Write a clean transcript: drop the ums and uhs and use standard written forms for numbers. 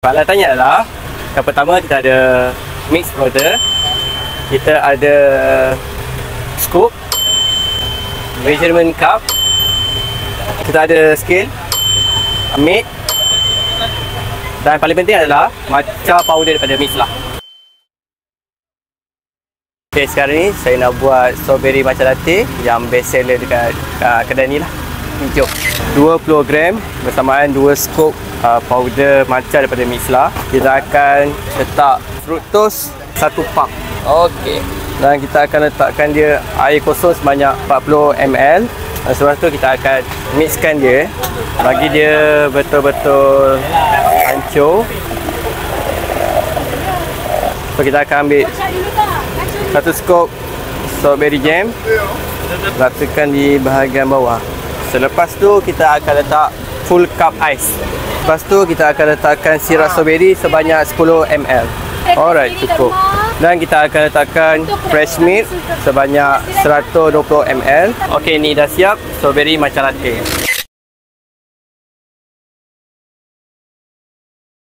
Peralatannya adalah yang pertama kita ada mix powder, kita ada scoop, measurement cup, kita ada scale, meat, dan paling penting adalah matcha powder daripada mix lah. Okay, sekarang ni saya nak buat strawberry matcha latte yang best seller dekat kedai ni lah. Jom. 20 gram bersamaan 2 scoop powder matcha daripada Mixla. Kita akan letak fructose 1 pump. Okey. Dan kita akan letakkan dia air kosong sebanyak 40 ml. Dan selepas tu kita akan mixkan dia, bagi dia betul-betul hancur. So kita akan ambil 1 scoop strawberry jam, ratakan di bahagian bawah. Selepas tu kita akan letak full cup ais. Lepas tu kita akan letakkan sirap strawberry sebanyak 10 ml. Alright, cukup. Dan kita akan letakkan fresh milk sebanyak 120 ml. Okey, ni dah siap strawberry matcha latte.